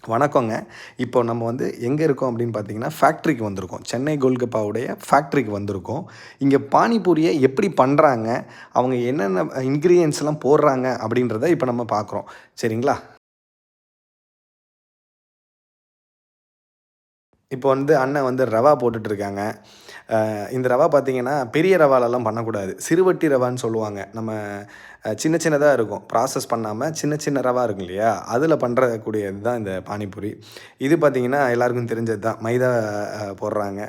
வணக்கங்க. இப்போ நம்ம வந்து எங்க இருக்கோம் அப்படின்னு பார்த்தீங்கன்னா, ஃபேக்ட்ரிக்கு வந்திருக்கோம். சென்னை கோல்கப்பாவுடைய ஃபேக்ட்ரிக்கு வந்திருக்கோம். இங்க பானிபூரிய எப்படி பண்றாங்க? அவங்க என்னென்ன இன்கிரீடியன்ட்ஸ்லாம் போடுறாங்க? அப்படின்றத இப்ப நம்ம பார்க்குறோம். சரிங்களா? இப்போ வந்து அண்ணன் வந்து ரவா போட்டுட்ருக்காங்க. இந்த ரவா பார்த்தீங்கன்னா, பெரிய ரவாலலாம் பண்ணக்கூடாது. சிறுவட்டி ரவான்னு சொல்லுவாங்க. நம்ம சின்ன சின்னதா இருக்கும். ப்ராசஸ் பண்ணாம சின்ன சின்ன ரவா இருக்கும் இல்லையா? அதில பண்றக்கூடியது தான் இந்த பானிபூரி. இது பார்த்தீங்கன்னா, எல்லாருக்கும் தெரிஞ்சது தான். மைதா போடுறாங்க.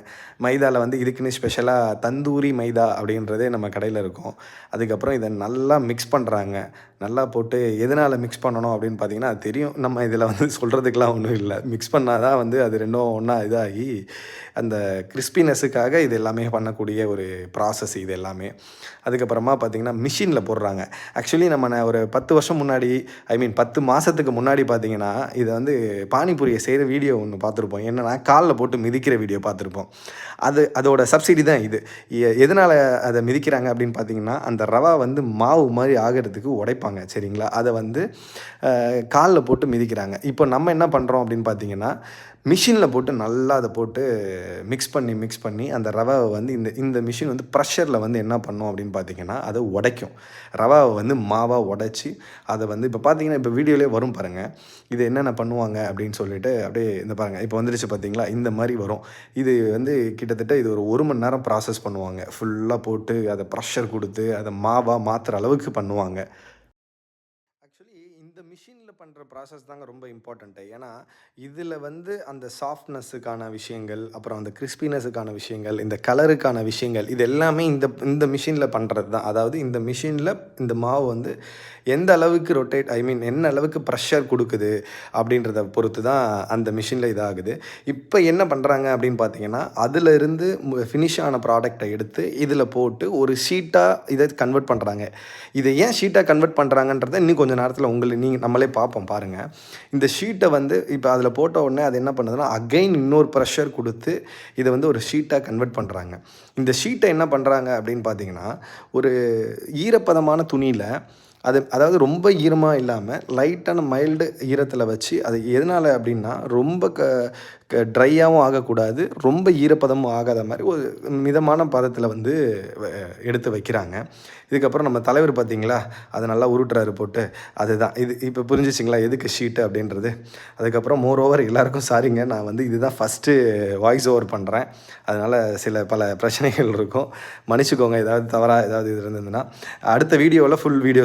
மைதால வந்து இதுக்குன்னு ஸ்பெஷலா தந்தூரி மைதா அப்படின்றதே நம்ம கடையில இருக்கும். அதுக்கப்புறம் இத நல்லா மிக்ஸ் பண்றாங்க. நல்லா போட்டு எதனால மிக்ஸ் பண்ணணும் அப்படின்னு பார்த்தீங்கன்னா, அது தெரியும். நம்ம இதில வந்து சொல்றதுக்குலாம் ஒண்ணும் இல்ல. மிக்ஸ் பண்ணா தான் வந்து அது 2ம் ஒண்ணா இதாகி, அந்த கிரிஸ்பினஸ்ஸுக்காக இது எல்லாமே பண்ணக்கூடிய ஒரு ப்ராசஸ் இது எல்லாமே. அதுக்கப்புறமா பார்த்தீங்கன்னா, மிஷின்ல போடுறாங்க. ஆக்சுவலி நம்ம ஒரு 10 வருஷம் முன்னாடி, ஐ மீன் 10 மாசத்துக்கு முன்னாடி பார்த்தீங்கன்னா, இத வந்து பானிபூரிய செய்ற வீடியோ ஒண்ணு பார்த்துருப்போம். என்னன்னா, கால்ல போட்டு மிதிக்கிற வீடியோ பார்த்துருப்போம். அதோட சப்சிடி தான் இது. எதனால அத மிதிக்கிறாங்க அப்படின்னு பார்த்தீங்கன்னா, அந்த ரவா வந்து மாவு மாரி ஆகுறதுக்கு உடைப்பாங்க சரிங்களா? அத வந்து கால்ல போட்டு மிதிக்கிறாங்க. இப்போ நம்ம என்ன பண்றோம் அப்படின்னு பார்த்தீங்கன்னா, மிஷின்ல போட்டு நல்லா அத போட்டு மிக்ஸ் பண்ணி அந்த ரவாவ வந்து இந்த இந்த மிஷின் வந்து ப்ரெஷர்ல வந்து என்ன பண்ணும் அப்படின்னு பார்த்தீங்கன்னா, அத உடைக்கும். ரவாவ வந்து மாவா உடைச்சு, அத வந்து இப்போ பார்த்தீங்கன்னா, இப்போ வீடியோலயே வரும் பாருங்க. இது என்னென்ன பண்ணுவாங்க அப்படின்னு சொல்லிட்டு அப்படியே இந்த பாருங்க. இப்போ வந்துருச்சு பார்த்தீங்களா? இந்த மாரி வரும். இது வந்து கிட்டத்தட்ட இது ஒரு 1 மணி நேரம் ப்ராசஸ் பண்ணுவாங்க. ஃபுல்லா போட்டு அத ப்ரெஷர் குடுத்து, அத மாவா மாத்துற அளவுக்கு பண்ணுவாங்க. ஆக்சுவலி இந்த மிஷின்ல பண்ற ப்ராசஸ் தாங்க ரொம்ப இம்பார்ட்டன்ட்டு. ஏன்னா, இதுல வந்து அந்த சாஃப்ட்னஸுக்கான விஷயங்கள், அப்புறம் அந்த கிரிஸ்பினஸுக்கான விஷயங்கள், இந்த கலருக்கான விஷயங்கள், இது எல்லாமே இந்த இந்த மிஷின்ல பண்றது தான். அதாவது இந்த மிஷின்ல இந்த மாவு வந்து எந்த அளவுக்கு ரொட்டேட் ஐ மீன் என்ன அளவுக்கு ப்ரெஷர் குடுக்குது அப்படின்றத பொறுத்து தான் அந்த மிஷின்ல இதாகுது. இப்ப என்ன பண்றாங்க அப்படின்னு பார்த்தீங்கன்னா, அதுல இருந்து ஃபினிஷ் ஆன ப்ராடக்ட்ட எடுத்து இதுல போட்டு ஒரு ஷீட்டா இத கன்வெர்ட் பண்றாங்க. இத ஏன் ஷீட்டா கன்வெர்ட் பண்றாங்கன்றத இன்னும் கொஞ்சம் நேரத்துல நம்மளே பார்ப்போம் பாருங்க. இந்த ஷீட்ட வந்து இப்ப அதில போட்ட உடனே அது என்ன பண்ணுதுன்னா, அகைன் இன்னொரு பிரஷர் குடுத்து, இத வந்து ஒரு ஷீட்டா கன்வெர்ட் பண்றாங்க. இந்த ஷீட்ட என்ன பண்றாங்க அப்படின்னு பார்த்தீங்கன்னா, ஒரு ஈரப்பதமான துணியில அதாவது ரொம்ப ஈரமா இல்லாம, லைட்டான மைல்டு ஈரத்தில வச்சு, அது எதனால அப்படின்னா, ரொம்ப க க ட்ரையாவும் ஆகக்கூடாது, ரொம்ப ஈரப்பதமும் ஆகாத மாரி ஒரு மிதமான பதத்தில வந்து வ எடுத்து வைக்கிறாங்க. இதுக்கப்புறம் நம்ம தலைவர் பார்த்தீங்களா, அத நல்லா உருட்டுறாரு போட்டு. அதுதான். இது இப்ப புரிஞ்சுச்சுங்களா எதுக்கு ஷீட்டு அப்படின்றது. அதுக்கப்புறம் மோர் ஓவர் எல்லாருக்கும் சாரிங்க. நான் வந்து இதுதான் ஃபர்ஸ்ட்டு வாய்ஸ் ஓவர் பண்றேன். அதனால பல பிரச்சனைகள் இருக்கும். மன்னிச்சுக்கோங்க ஏதாவது தவறா ஏதாவது இது இருந்ததுன்னா. அடுத்த வீடியோல ஃபுல் வீடியோஸ்